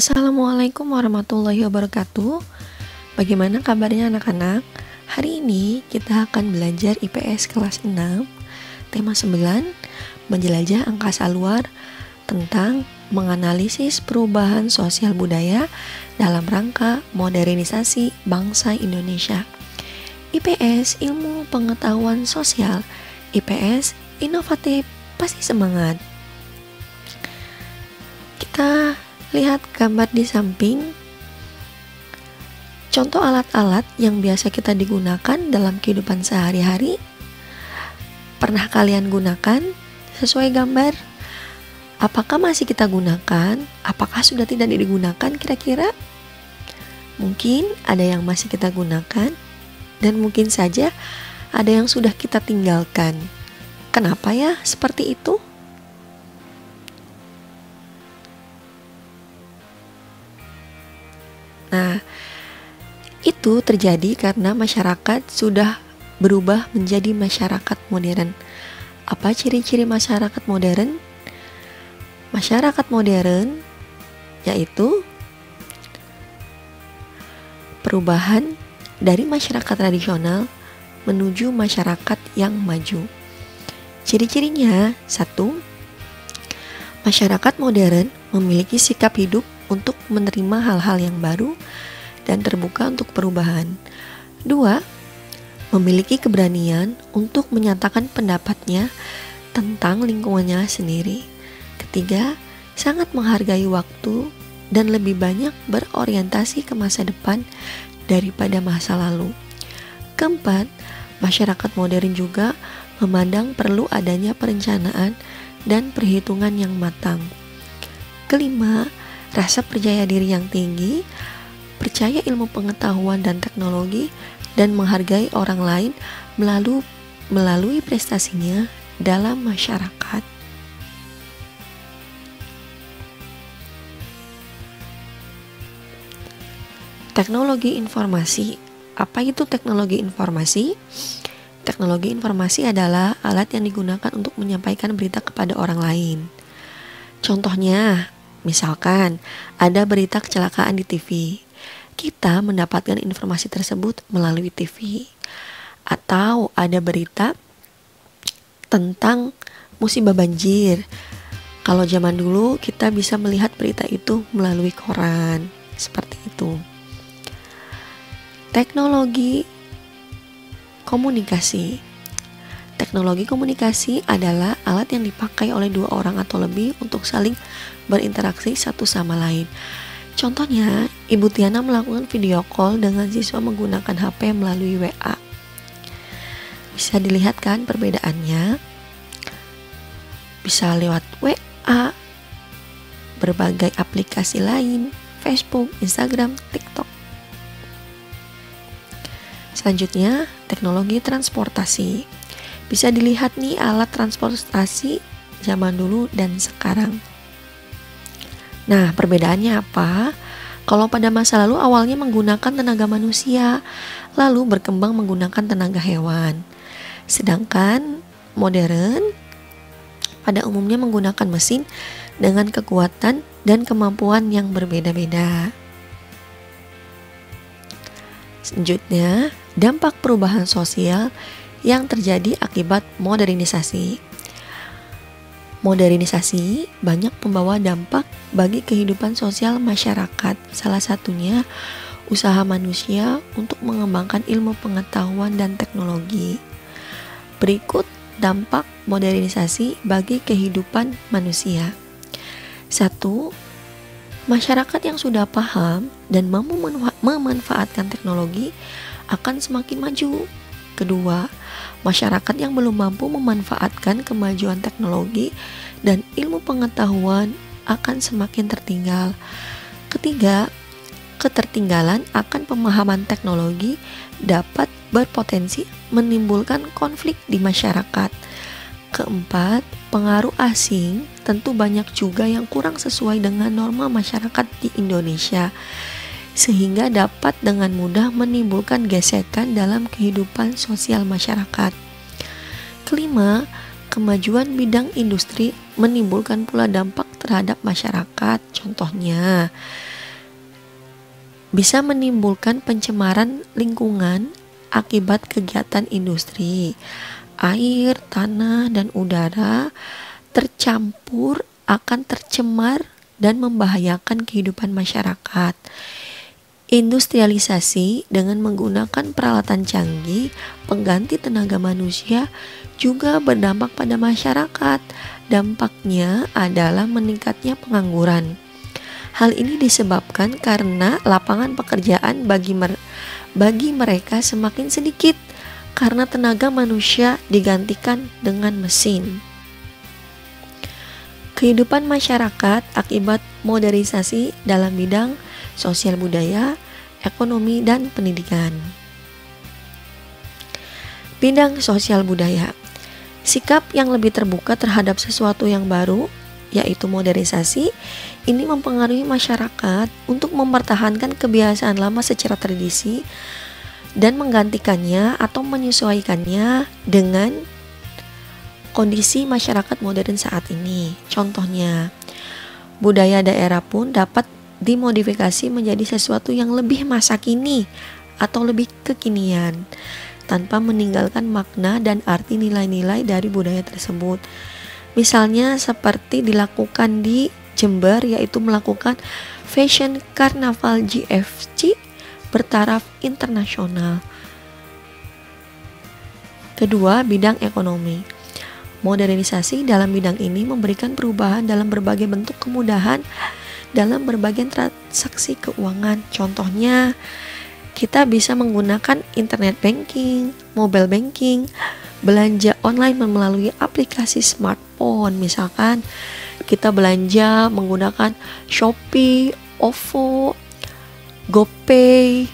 Assalamualaikum warahmatullahi wabarakatuh. Bagaimana kabarnya anak-anak? Hari ini kita akan belajar IPS kelas 6, tema 9, menjelajah angkasa luar tentang menganalisis perubahan sosial budaya dalam rangka modernisasi bangsa Indonesia. IPS, ilmu pengetahuan sosial. IPS, inovatif, pasti semangat. Kita lihat gambar di samping. Contoh alat-alat yang biasa kita digunakan dalam kehidupan sehari-hari. Pernah kalian gunakan sesuai gambar? Apakah masih kita gunakan? Apakah sudah tidak digunakan kira-kira? Mungkin ada yang masih kita gunakan dan mungkin saja ada yang sudah kita tinggalkan. Kenapa ya seperti itu? Nah, itu terjadi karena masyarakat sudah berubah menjadi masyarakat modern. Apa ciri-ciri masyarakat modern? Masyarakat modern yaitu perubahan dari masyarakat tradisional menuju masyarakat yang maju. Ciri-cirinya: 1. Masyarakat modern memiliki sikap hidup untuk menerima hal-hal yang baru dan terbuka untuk perubahan. 2. Memiliki keberanian untuk menyatakan pendapatnya tentang lingkungannya sendiri. 3. Sangat menghargai waktu dan lebih banyak berorientasi ke masa depan daripada masa lalu. 4. Masyarakat modern juga memandang perlu adanya perencanaan dan perhitungan yang matang. 5. Rasa percaya diri yang tinggi, percaya ilmu pengetahuan dan teknologi, dan menghargai orang lain melalui prestasinya dalam masyarakat. Teknologi informasi. Apa itu teknologi informasi? Teknologi informasi adalah alat yang digunakan untuk menyampaikan berita kepada orang lain. Contohnya, misalkan ada berita kecelakaan di TV, kita mendapatkan informasi tersebut melalui TV. Atau ada berita tentang musibah banjir. Kalau zaman dulu kita bisa melihat berita itu melalui koran, seperti itu. Teknologi komunikasi. Teknologi komunikasi adalah alat yang dipakai oleh dua orang atau lebih untuk saling berinteraksi satu sama lain. Contohnya, Ibu Tiana melakukan video call dengan siswa menggunakan HP melalui WA. Bisa dilihat kan perbedaannya? Bisa lewat WA, berbagai aplikasi lain, Facebook, Instagram, TikTok. Selanjutnya, teknologi transportasi. Bisa dilihat nih alat transportasi zaman dulu dan sekarang. Nah, perbedaannya apa? Kalau pada masa lalu awalnya menggunakan tenaga manusia, lalu berkembang menggunakan tenaga hewan. Sedangkan modern pada umumnya menggunakan mesin dengan kekuatan dan kemampuan yang berbeda-beda. Selanjutnya, dampak perubahan sosial yang terjadi akibat modernisasi. Modernisasi banyak membawa dampak bagi kehidupan sosial masyarakat. Salah satunya usaha manusia untuk mengembangkan ilmu pengetahuan dan teknologi. Berikut dampak modernisasi bagi kehidupan manusia. 1. Masyarakat yang sudah paham dan mampu memanfaatkan teknologi akan semakin maju. Kedua, masyarakat yang belum mampu memanfaatkan kemajuan teknologi dan ilmu pengetahuan akan semakin tertinggal. Ketiga, ketertinggalan akan pemahaman teknologi dapat berpotensi menimbulkan konflik di masyarakat. Keempat, pengaruh asing tentu banyak juga yang kurang sesuai dengan norma masyarakat di Indonesia, sehingga dapat dengan mudah menimbulkan gesekan dalam kehidupan sosial masyarakat. Kelima, kemajuan bidang industri menimbulkan pula dampak terhadap masyarakat. Contohnya, bisa menimbulkan pencemaran lingkungan akibat kegiatan industri. Air, tanah, dan udara tercampur akan tercemar dan membahayakan kehidupan masyarakat. Industrialisasi dengan menggunakan peralatan canggih pengganti tenaga manusia juga berdampak pada masyarakat. Dampaknya adalah meningkatnya pengangguran. Hal ini disebabkan karena lapangan pekerjaan bagi mereka semakin sedikit karena tenaga manusia digantikan dengan mesin. Kehidupan masyarakat akibat modernisasi dalam bidang sosial budaya, ekonomi, dan pendidikan. Bidang sosial budaya, sikap yang lebih terbuka terhadap sesuatu yang baru, yaitu modernisasi, ini mempengaruhi masyarakat untuk mempertahankan kebiasaan lama secara tradisi dan menggantikannya atau menyesuaikannya dengan kondisi masyarakat modern saat ini. Contohnya, budaya daerah pun dapat dimodifikasi menjadi sesuatu yang lebih masa kini atau lebih kekinian tanpa meninggalkan makna dan arti nilai-nilai dari budaya tersebut. Misalnya seperti dilakukan di Jember, yaitu melakukan Fashion Carnaval GFC bertaraf internasional. Kedua, bidang ekonomi. Modernisasi dalam bidang ini memberikan perubahan dalam berbagai bentuk kemudahan dalam berbagai transaksi keuangan. Contohnya, kita bisa menggunakan internet banking, mobile banking, belanja online melalui aplikasi smartphone. Misalkan kita belanja menggunakan Shopee, OVO, GoPay,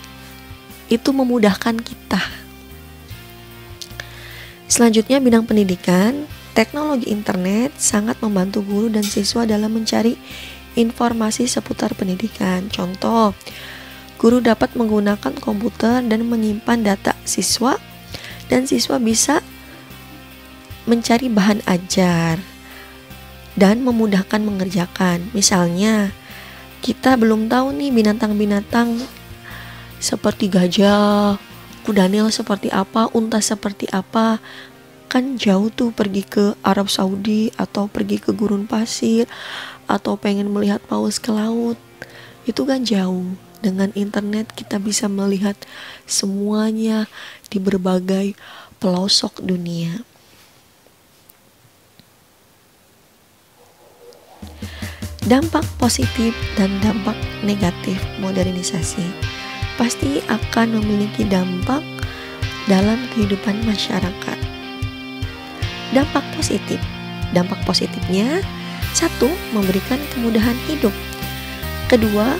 itu memudahkan kita. Selanjutnya, bidang pendidikan. Teknologi internet sangat membantu guru dan siswa dalam mencari informasi seputar pendidikan. Contoh, guru dapat menggunakan komputer dan menyimpan data siswa, dan siswa bisa mencari bahan ajar dan memudahkan mengerjakan. Misalnya, kita belum tahu nih binatang-binatang seperti gajah, kuda nil seperti apa, unta seperti apa. Kan jauh tuh pergi ke Arab Saudi atau pergi ke gurun pasir atau pengen melihat paus ke laut. Itu kan jauh. Dengan internet kita bisa melihat semuanya di berbagai pelosok dunia. Dampak positif dan dampak negatif modernisasi pasti akan memiliki dampak dalam kehidupan masyarakat. Dampak positif. Dampak positifnya, 1. Memberikan kemudahan hidup. Kedua,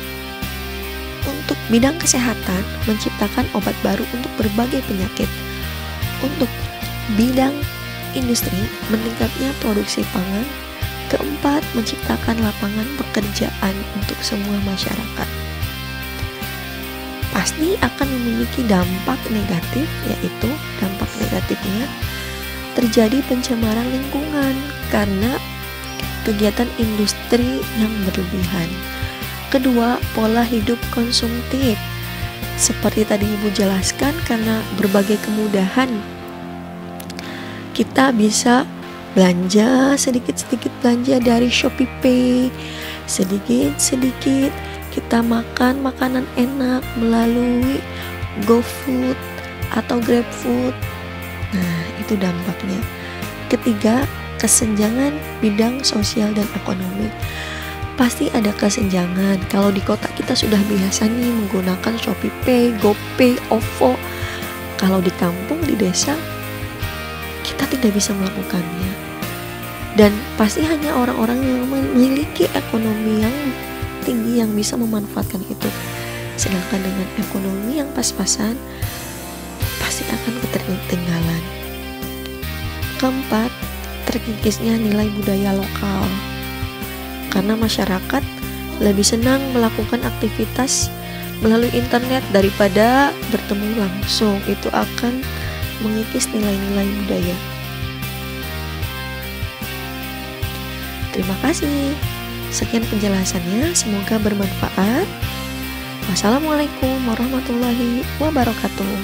untuk bidang kesehatan, menciptakan obat baru untuk berbagai penyakit. Untuk bidang industri, meningkatnya produksi pangan. Keempat, menciptakan lapangan pekerjaan untuk semua masyarakat. Pasti akan memiliki dampak negatif, yaitu dampak negatifnya terjadi pencemaran lingkungan karena kegiatan industri yang berlebihan. Kedua, pola hidup konsumtif. Seperti tadi Ibu jelaskan, karena berbagai kemudahan, kita bisa belanja sedikit-sedikit, belanja dari Shopee Pay, sedikit-sedikit kita makan makanan enak melalui GoFood atau GrabFood. Nah, itu dampaknya. Ketiga, kesenjangan bidang sosial dan ekonomi. Pasti ada kesenjangan. Kalau di kota kita sudah biasa nih menggunakan Shopee Pay, GoPay, OVO. Kalau di kampung, di desa, kita tidak bisa melakukannya. Dan pasti hanya orang-orang yang memiliki ekonomi yang tinggi yang bisa memanfaatkan itu. Sedangkan dengan ekonomi yang pas-pasan, pasti akan ketertinggalan. Keempat, terkikisnya nilai budaya lokal. Karena masyarakat lebih senang melakukan aktivitas melalui internet daripada bertemu langsung. Itu akan mengikis nilai-nilai budaya. Terima kasih. Sekian penjelasannya, semoga bermanfaat. Wassalamualaikum warahmatullahi wabarakatuh.